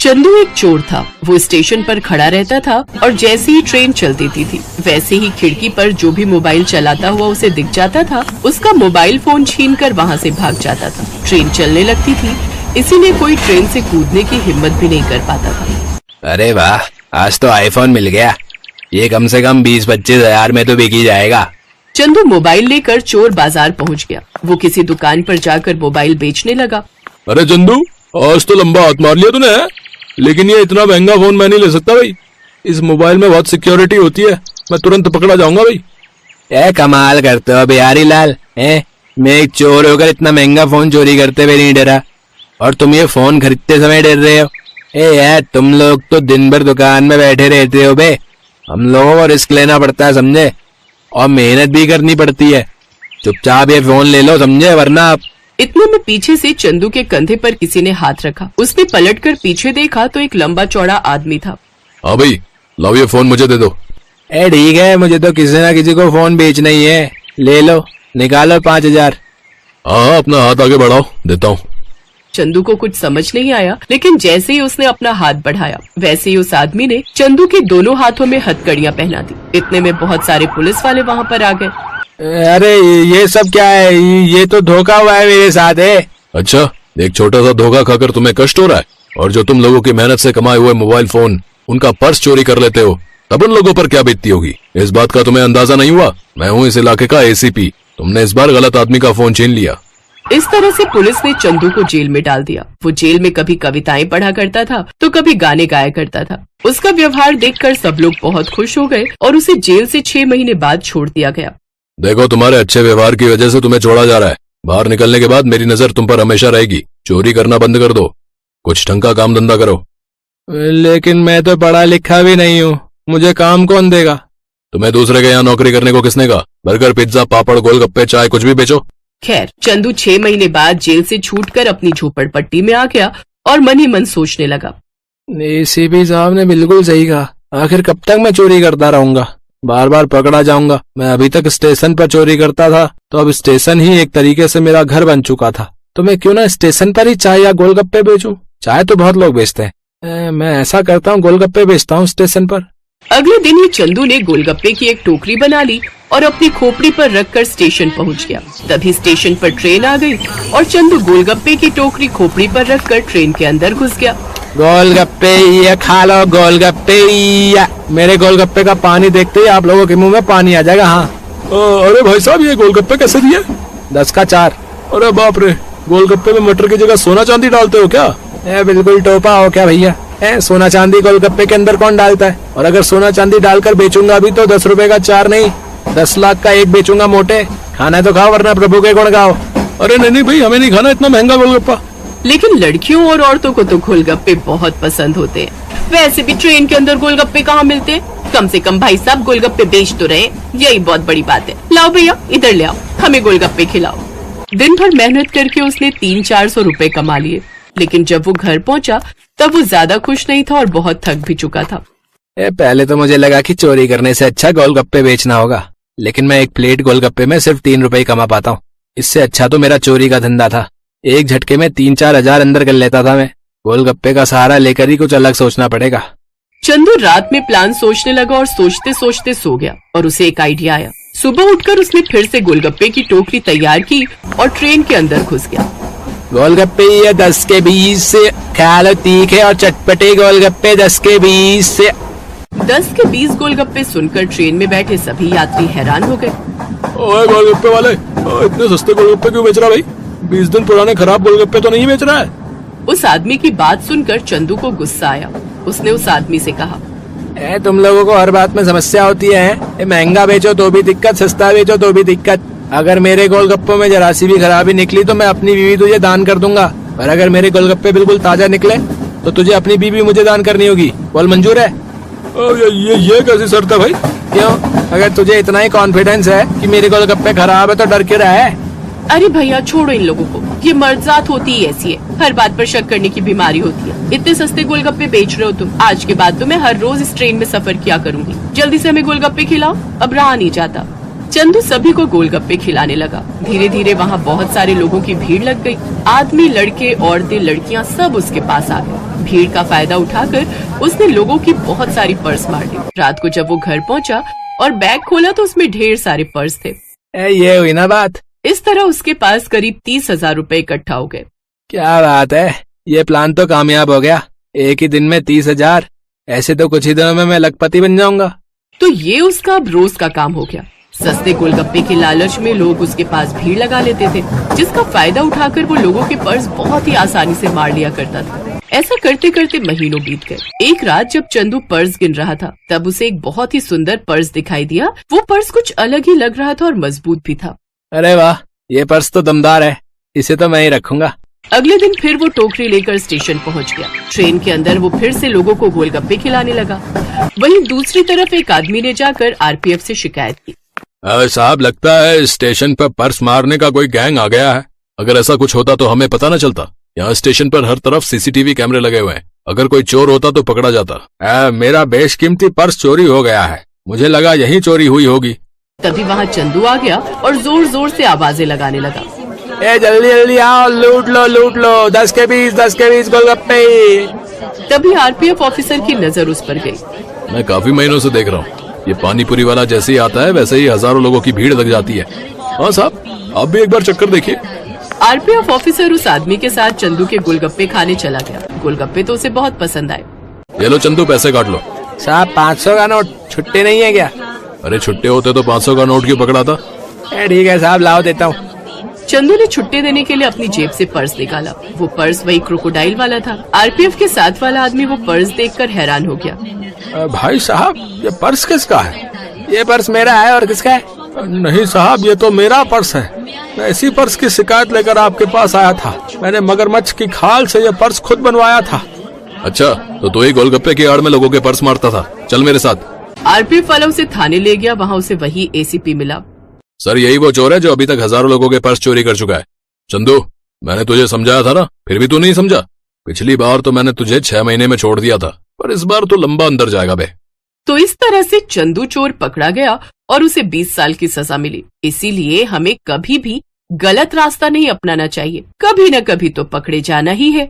चंदू एक चोर था। वो स्टेशन पर खड़ा रहता था और जैसे ही ट्रेन चल देती थी वैसे ही खिड़की पर जो भी मोबाइल चलाता हुआ उसे दिख जाता था उसका मोबाइल फोन छीनकर वहाँ से भाग जाता था। ट्रेन चलने लगती थी, इसीलिए कोई ट्रेन से कूदने की हिम्मत भी नहीं कर पाता था। अरे वाह, आज तो आईफोन मिल गया। ये कम से कम 20-25 हजार में तो बिक ही जाएगा। चंदू मोबाइल लेकर चोर बाजार पहुँच गया। वो किसी दुकान पर जाकर मोबाइल बेचने लगा। अरे चंदू, आज तो लंबा हाथ मार लिया तूने, लेकिन ये इतना महंगा फोन मैं नहीं ले सकता भाई। इस मोबाइल में बहुत सिक्योरिटी होती है, मैं तुरंत पकड़ा जाऊंगा भाई। कमाल करते हो बिहारी लाल। मैं एक चोर होकर इतना महंगा फोन चोरी करते हुए नहीं डरा, और तुम ये फोन खरीदते समय डर रहे हो। यार, तुम लोग तो दिन भर दुकान में बैठे रहते हो बे। हम लोगों को रिस्क लेना पड़ता है, समझे, और मेहनत भी करनी पड़ती है। चुपचाप ये फोन ले लो, समझे, वरना आप। इतने में पीछे से चंदू के कंधे पर किसी ने हाथ रखा। उसने पलटकर पीछे देखा तो एक लंबा चौड़ा आदमी था। हाँ भाई, लाओ ये फोन मुझे दे दो। ठीक है, मुझे तो किसी ना किसी को फोन बेचना ही है। ले लो, निकालो 5000। हाँ, अपना हाथ आगे बढ़ाओ, देता हूँ। चंदू को कुछ समझ नहीं आया, लेकिन जैसे ही उसने अपना हाथ बढ़ाया वैसे ही उस आदमी ने चंदू के दोनों हाथों में हथकड़ियां पहना दी। इतने में बहुत सारे पुलिस वाले वहाँ पर आ गए। अरे ये सब क्या है? ये तो धोखा हुआ है मेरे साथ है। अच्छा, एक छोटा सा धोखा खाकर तुम्हें कष्ट हो रहा है, और जो तुम लोगों की मेहनत से कमाए हुए मोबाइल फोन, उनका पर्स चोरी कर लेते हो, तब उन लोगों पर क्या बीतती होगी, इस बात का तुम्हें अंदाजा नहीं हुआ? मैं हूँ इस इलाके का एसीपी। तुमने इस बार गलत आदमी का फोन छीन लिया। इस तरह से पुलिस ने चंदू को जेल में डाल दिया। वो जेल में कभी कविताएं पढ़ा करता था तो कभी गाने गाया करता था। उसका व्यवहार देखकर सब लोग बहुत खुश हो गए और उसे जेल से 6 महीने बाद छोड़ दिया गया। देखो, तुम्हारे अच्छे व्यवहार की वजह से तुम्हें छोड़ा जा रहा है। बाहर निकलने के बाद मेरी नजर तुम पर हमेशा रहेगी। चोरी करना बंद कर दो, कुछ ढंग का काम धंधा करो। लेकिन मैं तो पढ़ा लिखा भी नहीं हूँ, मुझे काम कौन देगा? तुम्हें दूसरे के यहाँ नौकरी करने को किसने कहा? बर्गर, पिज्जा, पापड़, गोलगप्पे, चाय, कुछ भी बेचो। खैर, चंदू 6 महीने बाद जेल से छूटकर अपनी झोपड़पट्टी में आ गया और मन ही मन सोचने लगा। एसीपी साहब ने बिल्कुल सही कहा। आखिर कब तक मैं चोरी करता रहूंगा? बार बार पकड़ा जाऊंगा। मैं अभी तक स्टेशन पर चोरी करता था, तो अब स्टेशन ही एक तरीके से मेरा घर बन चुका था। तो मैं क्यों ना स्टेशन पर ही चाय या गोलगप्पे बेचूं? चाय तो बहुत लोग बेचते हैं, मैं ऐसा करता हूँ, गोलगप्पे बेचता हूँ स्टेशन पर। अगले दिन ही चंदू ने गोलगप्पे की एक टोकरी बना ली और अपनी खोपड़ी पर रखकर स्टेशन पहुंच गया। तभी स्टेशन पर ट्रेन आ गई और चंदू गोलगप्पे की टोकरी खोपड़ी पर रखकर ट्रेन के अंदर घुस गया। गोलगप्पे ये खा लो, गोलगप्पे ये। मेरे गोलगप्पे का पानी देखते ही आप लोगों के मुंह में पानी आ जाएगा। हाँ। अरे भाई साहब, ये गोलगप्पे कैसे दिए? 10 का 4। अरे बाप रे, गोलगप्पे में मटर की जगह सोना चांदी डालते हो क्या? बिल्कुल टोपा हो क्या भैया? सोना चांदी गोलगप्पे के अंदर कौन डालता है? और अगर सोना चांदी डालकर बेचूंगा भी तो 10 रुपए का 4 नहीं, 10 लाख का 1 बेचूंगा। मोटे खाना है तो खाओ, वरना प्रभु के गुण गाओ। अरे नहीं भाई, हमें नहीं खाना इतना महंगा गोलगप्पा। लेकिन लड़कियों और औरतों को तो गोलगप्पे बहुत पसंद होते हैं। वैसे भी ट्रेन के अंदर गोलगप्पे कहाँ मिलते हैं? कम से कम भाई साहब गोलगप्पे बेच तो रहे, यही बहुत बड़ी बात है। लाओ भैया, इधर ले आओ, हमें गोलगप्पे खिलाओ। दिन भर मेहनत करके उसने 300-400 रुपए कमा लिए, लेकिन जब वो घर पहुंचा तब वो ज्यादा खुश नहीं था और बहुत थक भी चुका था। पहले तो मुझे लगा कि चोरी करने से अच्छा गोलगप्पे बेचना होगा, लेकिन मैं एक प्लेट गोलगप्पे में सिर्फ 3 रुपए कमा पाता हूँ। इससे अच्छा तो मेरा चोरी का धंधा था। एक झटके में 3-4 हजार अंदर कर लेता था मैं। गोलगप्पे का सहारा लेकर ही कुछ अलग सोचना पड़ेगा। चंदू रात में प्लान सोचने लगा और सोचते सोचते सो गया और उसे एक आइडिया आया। सुबह उठकर उसने फिर से गोलगप्पे की टोकरी तैयार की और ट्रेन के अंदर घुस गया। गोलगप्पे ये 10 के 20 से, खा लो तीखे और चटपटे गोलगप्पे 10 के 20 से। 10 के 20 गोलगप्पे सुनकर ट्रेन में बैठे सभी यात्री हैरान हो गए। ओए गोलगप्पे वाले, इतने सस्ते गोलगप्पे क्यों बेच रहा भाई? 20 दिन पुराने खराब गोलगप्पे तो नहीं बेच रहा है? उस आदमी की बात सुनकर चंदू को गुस्सा आया। उसने उस आदमी से कहा, तुम लोगों को हर बात में समस्या होती है। महंगा बेचो तो भी दिक्कत, सस्ता बेचो तो भी दिक्कत। अगर मेरे गोलगप्पों में जरा सी भी खराबी निकली तो मैं अपनी बीवी तुझे दान कर दूंगा, और अगर मेरे गोलगप्पे बिल्कुल ताजा निकले तो तुझे अपनी बीवी मुझे दान करनी होगी। बोल, मंजूर है? ये कैसी शर्त है भाई? क्यों? अगर तुझे इतना ही कॉन्फिडेंस है कि मेरे गोलगप्पे खराब है तो डर क्यों रहा है? अरे भैया, छोड़ो इन लोगों को। ये मर्द जात होती ही ऐसी है, हर बात पर शक करने की बीमारी होती है। इतने सस्ते गोलगप्पे बेच रहे हो तुम। आज के बाद तो मैं हर रोज इस ट्रेन में सफर किया करूंगी। जल्दी से हमें गोलगप्पे खिलाओ, अब रहा नहीं जाता। चंदू सभी को गोलगप्पे खिलाने लगा। धीरे धीरे वहाँ बहुत सारे लोगों की भीड़ लग गई। आदमी, लड़के, औरतें, लड़कियाँ सब उसके पास आ गए। भीड़ का फायदा उठाकर उसने लोगों की बहुत सारी पर्स मार दी। रात को जब वो घर पहुँचा और बैग खोला तो उसमें ढेर सारे पर्स थे। ये हुई ना बात। इस तरह उसके पास करीब 30,000 रुपए इकट्ठा हो गए। क्या बात है, ये प्लान तो कामयाब हो गया। एक ही दिन में 30,000। ऐसे तो कुछ ही दिनों में मैं लखपति बन जाऊंगा। तो ये उसका अब रोज का काम हो गया। सस्ते गोलगप्पे के लालच में लोग उसके पास भीड़ लगा लेते थे, जिसका फायदा उठाकर वो लोगों के पर्स बहुत ही आसानी से मार लिया करता था। ऐसा करते करते महीनों बीत गए। एक रात जब चंदू पर्स गिन रहा था तब उसे एक बहुत ही सुंदर पर्स दिखाई दिया। वो पर्स कुछ अलग ही लग रहा था और मजबूत भी था। अरे वाह, ये पर्स तो दमदार है, इसे तो मैं ही रखूंगा। अगले दिन फिर वो टोकरी लेकर स्टेशन पहुंच गया। ट्रेन के अंदर वो फिर से लोगों को गोलगप्पे खिलाने लगा। वहीं दूसरी तरफ एक आदमी ने जाकर आरपीएफ से शिकायत की। साहब, लगता है स्टेशन पर पर्स मारने का कोई गैंग आ गया है। अगर ऐसा कुछ होता तो हमें पता न चलता। यहाँ स्टेशन पर हर तरफ सीसीटीवी कैमरे लगे हुए हैं। अगर कोई चोर होता तो पकड़ा जाता। मेरा बेशकीमती पर्स चोरी हो गया है, मुझे लगा यही चोरी हुई होगी। तभी वहाँ चंदू आ गया और जोर जोर से आवाजें लगाने लगा। जल्दी जल्दी आओ, लूट लो 10 के 20 गोलगप्पे। तभी आरपीएफ ऑफिसर की नजर उस पर गई। मैं काफी महीनों से देख रहा हूँ, ये पानीपुरी वाला जैसे ही आता है वैसे ही हजारों लोगों की भीड़ लग जाती है। हाँ साहब, आप भी एक बार चक्कर देखिए। आरपीएफ ऑफिसर उस आदमी के साथ चंदू के गोलगप्पे खाने चला गया। गोलगप्पे तो उसे बहुत पसंद आए। ये लो चंदू, पैसे काट लो। साहब 500 का नोट छुट्टे नहीं है क्या? अरे छुट्टे होते तो 500 का नोट क्यों पकड़ा था? ठीक है साहब, लाओ देता हूँ। चंदू ने छुट्टे देने के लिए अपनी जेब से पर्स निकाला। वो पर्स वही क्रोकोडाइल वाला था। आरपीएफ के साथ वाला आदमी वो पर्स देखकर हैरान हो गया। भाई साहब, ये पर्स किसका है? ये पर्स मेरा है, और किसका है? नहीं साहब, ये तो मेरा पर्स है। मैं इसी पर्स की शिकायत लेकर आपके पास आया था। मैंने मगरमच्छ की खाल से ये पर्स खुद बनवाया था। अच्छा, तो तू ही गोलगप्पे की आड़ में लोगों के पर्स मारता था। चल मेरे साथ। आरपीएफ वाला उसे थाने ले गया। वहाँ उसे वही एसीपी मिला। सर, यही वो चोर है जो अभी तक हजारों लोगों के पर्स चोरी कर चुका है। चंदू, मैंने तुझे समझाया था ना, फिर भी तू नहीं समझा। पिछली बार तो मैंने तुझे 6 महीने में छोड़ दिया था, पर इस बार तो लंबा अंदर जाएगा बे। तो इस तरह से चंदू चोर पकड़ा गया और उसे 20 साल की सजा मिली। इसीलिए हमें कभी भी गलत रास्ता नहीं अपनाना चाहिए। कभी न कभी तो पकड़े जाना ही है।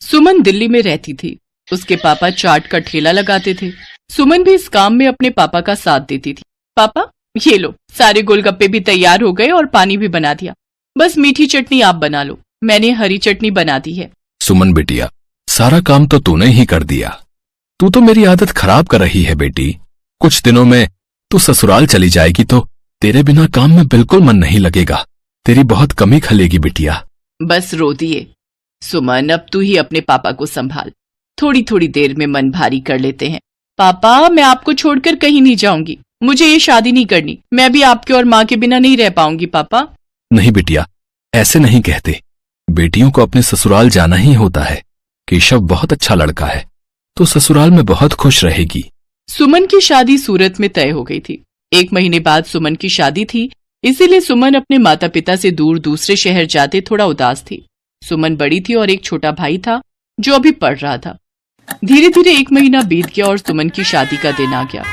सुमन दिल्ली में रहती थी। उसके पापा चाट का ठेला लगाते थे। सुमन भी इस काम में अपने पापा का साथ देती थी। पापा, ये लो, सारे गोलगप्पे भी तैयार हो गए और पानी भी बना दिया। बस मीठी चटनी आप बना लो, मैंने हरी चटनी बना दी है। सुमन बेटिया, सारा काम तो तूने ही कर दिया। तू तो मेरी आदत खराब कर रही है बेटी। कुछ दिनों में तू ससुराल चली जाएगी तो तेरे बिना काम में बिल्कुल मन नहीं लगेगा। तेरी बहुत कमी खलेगी बिटिया। बस रो दिए। सुमन, अब तू ही अपने पापा को संभाल। थोड़ी थोड़ी देर में मन भारी कर लेते हैं। पापा, मैं आपको छोड़कर कहीं नहीं जाऊंगी। मुझे ये शादी नहीं करनी। मैं भी आपके और माँ के बिना नहीं रह पाऊंगी। पापा। नहीं बिटिया, ऐसे नहीं कहते। बेटियों को अपने ससुराल जाना ही होता है। केशव बहुत अच्छा लड़का है, तो ससुराल में बहुत खुश रहेगी। सुमन की शादी सूरत में तय हो गई थी। 1 महीने बाद सुमन की शादी थी, इसीलिए सुमन अपने माता पिता से दूर दूसरे शहर जाते थोड़ा उदास थी। सुमन बड़ी थी और एक छोटा भाई था जो अभी पढ़ रहा था। धीरे धीरे 1 महीना बीत गया और सुमन की शादी का दिन आ गया।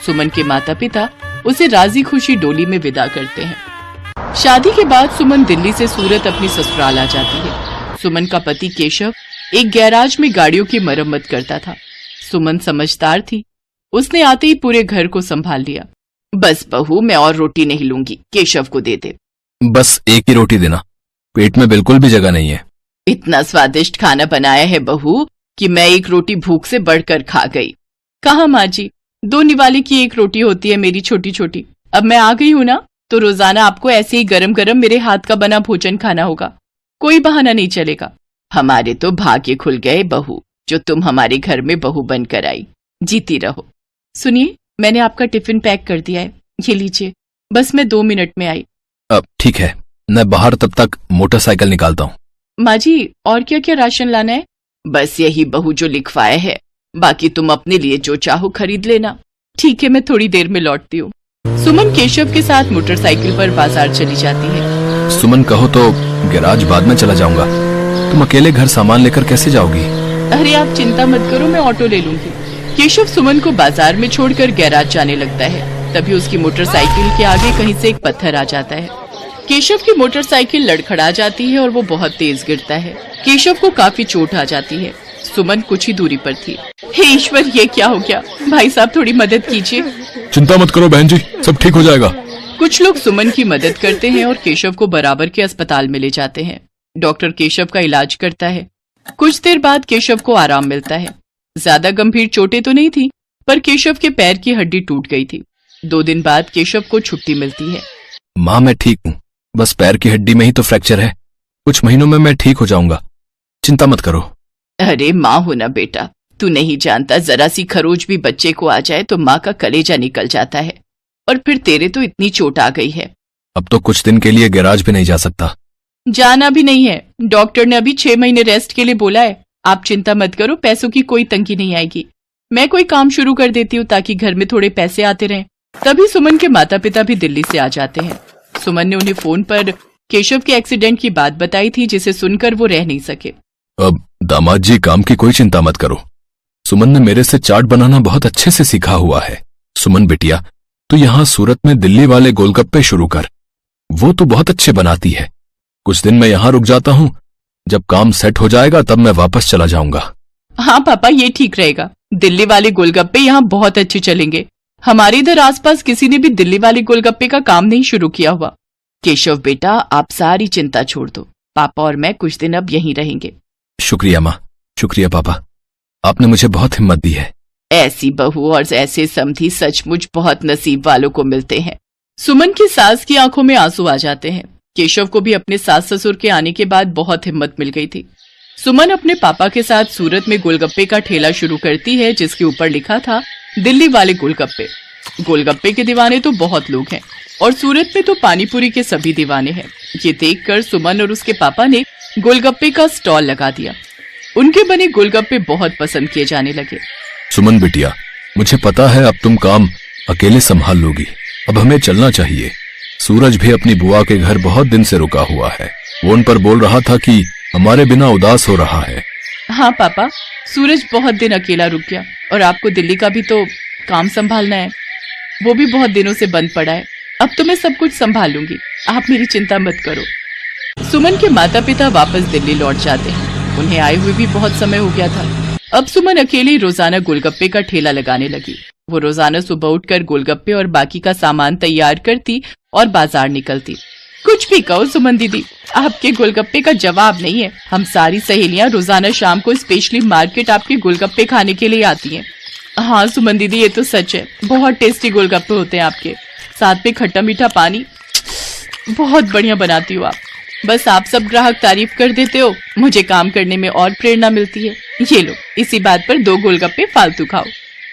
सुमन के माता पिता उसे राजी खुशी डोली में विदा करते हैं। शादी के बाद सुमन दिल्ली से सूरत अपनी ससुराल आ जाती है। सुमन का पति केशव एक गैराज में गाड़ियों की मरम्मत करता था। सुमन समझदार थी। उसने आते ही पूरे घर को संभाल लिया। बस बहू, मैं और रोटी नहीं लूंगी, केशव को दे दे। बस एक ही रोटी देना, पेट में बिल्कुल भी जगह नहीं है। इतना स्वादिष्ट खाना बनाया है बहू कि मैं एक रोटी भूख से बढ़कर खा गई। कहा माँ जी, 2 निवाले की 1 रोटी होती है मेरी छोटी छोटी। अब मैं आ गई हूँ ना, तो रोजाना आपको ऐसे ही गरम गरम मेरे हाथ का बना भोजन खाना होगा। कोई बहाना नहीं चलेगा। हमारे तो भाग्य खुल गए बहू, जो तुम हमारे घर में बहू बनकर आई। जीती रहो। सुनिए, मैंने आपका टिफिन पैक कर दिया है, ये लीजिए। बस मैं 2 मिनट में आई। अब ठीक है, मैं बाहर तब तक मोटरसाइकिल निकालता हूँ। माँ जी, और क्या क्या राशन लाना है? बस यही बहू जो लिखवाया है, बाकी तुम अपने लिए जो चाहो खरीद लेना। ठीक है, मैं थोड़ी देर में लौटती हूँ। सुमन केशव के साथ मोटरसाइकिल पर बाजार चली जाती है। सुमन, कहो तो गैराज बाद में चला जाऊंगा। तुम अकेले घर सामान लेकर कैसे जाओगी? अरे आप चिंता मत करो, मैं ऑटो ले लूंगी। केशव सुमन को बाजार में छोड़कर गैराज जाने लगता है। तभी उसकी मोटरसाइकिल के आगे कहीं से एक पत्थर आ जाता है। केशव की मोटरसाइकिल लड़खड़ा जाती है और वो बहुत तेज गिरता है। केशव को काफी चोट आ जाती है। सुमन कुछ ही दूरी पर थी। हे ईश्वर, ये क्या हो गया? भाई साहब थोड़ी मदद कीजिए। चिंता मत करो बहन जी, सब ठीक हो जाएगा। कुछ लोग सुमन की मदद करते हैं और केशव को बराबर के अस्पताल में ले जाते हैं। डॉक्टर केशव का इलाज करता है। कुछ देर बाद केशव को आराम मिलता है। ज्यादा गंभीर चोटें तो नहीं थी, पर केशव के पैर की हड्डी टूट गई थी। 2 दिन बाद केशव को छुट्टी मिलती है। माँ मैं ठीक हूँ, बस पैर की हड्डी में ही तो फ्रैक्चर है। कुछ महीनों में मैं ठीक हो जाऊंगा, चिंता मत करो। अरे माँ हो ना बेटा, तू नहीं जानता, जरा सी खरोच भी बच्चे को आ जाए तो माँ का कलेजा निकल जाता है। और फिर तेरे तो इतनी चोट आ गई है। अब तो कुछ दिन के लिए गैराज भी नहीं जा सकता। जाना भी नहीं है, डॉक्टर ने अभी 6 महीने रेस्ट के लिए बोला है। आप चिंता मत करो, पैसों की कोई तंगी नहीं आएगी। मैं कोई काम शुरू कर देती हूँ ताकि घर में थोड़े पैसे आते रहें। तभी सुमन के माता पिता भी दिल्ली से आ जाते हैं। सुमन ने उन्हें फोन पर केशव के एक्सीडेंट की बात बताई थी, जिसे सुनकर वो रह नहीं सके। अब दामाद जी, काम की कोई चिंता मत करो। सुमन ने मेरे से चाट बनाना बहुत अच्छे से सीखा हुआ है। सुमन बिटिया, तू यहाँ सूरत में दिल्ली वाले गोलगप्पे शुरू कर, वो तो बहुत अच्छे बनाती है। कुछ दिन मैं यहाँ रुक जाता हूँ, जब काम सेट हो जाएगा तब मैं वापस चला जाऊंगा। हाँ पापा, ये ठीक रहेगा। दिल्ली वाले गोलगप्पे यहाँ बहुत अच्छे चलेंगे। हमारे इधर आसपास किसी ने भी दिल्ली वाले गोलगप्पे का काम नहीं शुरू किया हुआ। केशव बेटा, आप सारी चिंता छोड़ दो। पापा और मैं कुछ दिन अब यहीं रहेंगे। शुक्रिया माँ, शुक्रिया पापा, आपने मुझे बहुत हिम्मत दी है। ऐसी बहू और ऐसे समधी सचमुच बहुत नसीब वालों को मिलते हैं। सुमन की सास की आंखों में आंसू आ जाते हैं। केशव को भी अपने सास ससुर के आने के बाद बहुत हिम्मत मिल गई थी। सुमन अपने पापा के साथ सूरत में गोलगप्पे का ठेला शुरू करती है, जिसके ऊपर लिखा था दिल्ली वाले गोलगप्पे। गोलगप्पे के दीवाने तो बहुत लोग हैं और सूरत में तो पानीपुरी के सभी दीवाने हैं। ये देखकर सुमन और उसके पापा ने गोलगप्पे का स्टॉल लगा दिया। उनके बने गोलगप्पे बहुत पसंद किए जाने लगे। सुमन बिटिया, मुझे पता है अब तुम काम अकेले संभाल लोगी। अब हमें चलना चाहिए। सूरज भी अपनी बुआ के घर बहुत दिन से रुका हुआ है। फोन पर बोल रहा था कि हमारे बिना उदास हो रहा है। हाँ पापा, सूरज बहुत दिन अकेला रुक गया और आपको दिल्ली का भी तो काम संभालना है। वो भी बहुत दिनों से बंद पड़ा है। अब तो मैं सब कुछ संभाल लूंगी, आप मेरी चिंता मत करो। सुमन के माता पिता वापस दिल्ली लौट जाते हैं। उन्हें आए हुए भी बहुत समय हो गया था। अब सुमन अकेली रोजाना गोलगप्पे का ठेला लगाने लगी। वो रोजाना सुबह उठकर गोलगप्पे और बाकी का सामान तैयार करती और बाजार निकलती। कुछ भी कहो सुमन दीदी, आपके गोलगप्पे का जवाब नहीं है। हम सारी सहेलियां रोजाना शाम को स्पेशली मार्केट आपके गोलगप्पे खाने के लिए आती हैं। हाँ सुमन दीदी, ये तो सच है, बहुत टेस्टी गोलगप्पे होते हैं आपके, साथ में खट्टा मीठा पानी, बहुत बढ़िया बनाती हो आप। बस आप सब ग्राहक तारीफ कर देते हो, मुझे काम करने में और प्रेरणा मिलती है। ये लो, इसी बात पर 2 गोलगप्पे फालतू खाओ।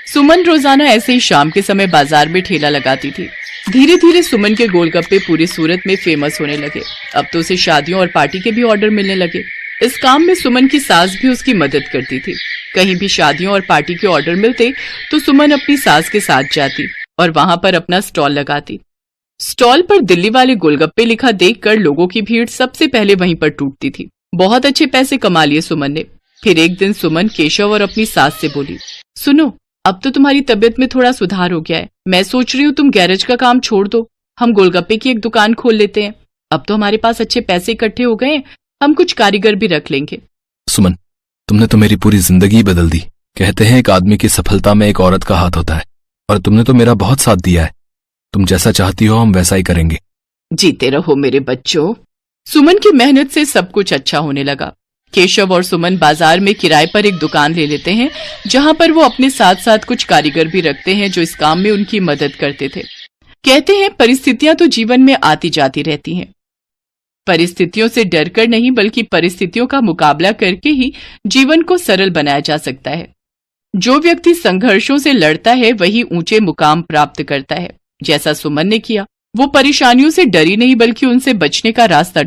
सुमन रोजाना ऐसे ही शाम के समय बाजार में ठेला लगाती थी। धीरे धीरे सुमन के गोलगप्पे पूरी सूरत में फेमस होने लगे। अब तो उसे शादियों और पार्टी के भी ऑर्डर मिलने लगे। इस काम में सुमन की सास भी उसकी मदद करती थी। कहीं भी शादियों और पार्टी के ऑर्डर मिलते तो सुमन अपनी सास के साथ जाती और वहां पर अपना स्टॉल लगाती। स्टॉल पर दिल्ली वाले गोलगप्पे लिखा देखकर लोगों की भीड़ सबसे पहले वहीं पर टूटती थी। बहुत अच्छे पैसे कमा लिए सुमन ने। फिर एक दिन सुमन केशव और अपनी सास से बोली, सुनो, अब तो तुम्हारी तबीयत में थोड़ा सुधार हो गया है। मैं सोच रही हूँ तुम गैरेज का काम छोड़ दो, हम गोलगप्पे की एक दुकान खोल लेते हैं। अब तो हमारे पास अच्छे पैसे इकट्ठे हो गए हैं, हम कुछ कारीगर भी रख लेंगे। सुमन, तुमने तो मेरी पूरी जिंदगी बदल दी। कहते हैं एक आदमी की सफलता में एक औरत का हाथ होता है, और तुमने तो मेरा बहुत साथ दिया है। तुम जैसा चाहती हो हम वैसा ही करेंगे। जीते रहो मेरे बच्चों। सुमन की मेहनत से सब कुछ अच्छा होने लगा। केशव और सुमन बाजार में किराए पर एक दुकान ले लेते हैं, जहां पर वो अपने साथ साथ कुछ कारीगर भी रखते हैं जो इस काम में उनकी मदद करते थे। कहते हैं परिस्थितियां तो जीवन में आती जाती रहती हैं। परिस्थितियों से डरकर नहीं, बल्कि परिस्थितियों का मुकाबला करके ही जीवन को सरल बनाया जा सकता है। जो व्यक्ति संघर्षों से लड़ता है वही ऊंचे मुकाम प्राप्त करता है। जैसा सुमन ने किया, वो परेशानियों से डरी नहीं, बल्कि उनसे बचने का रास्ता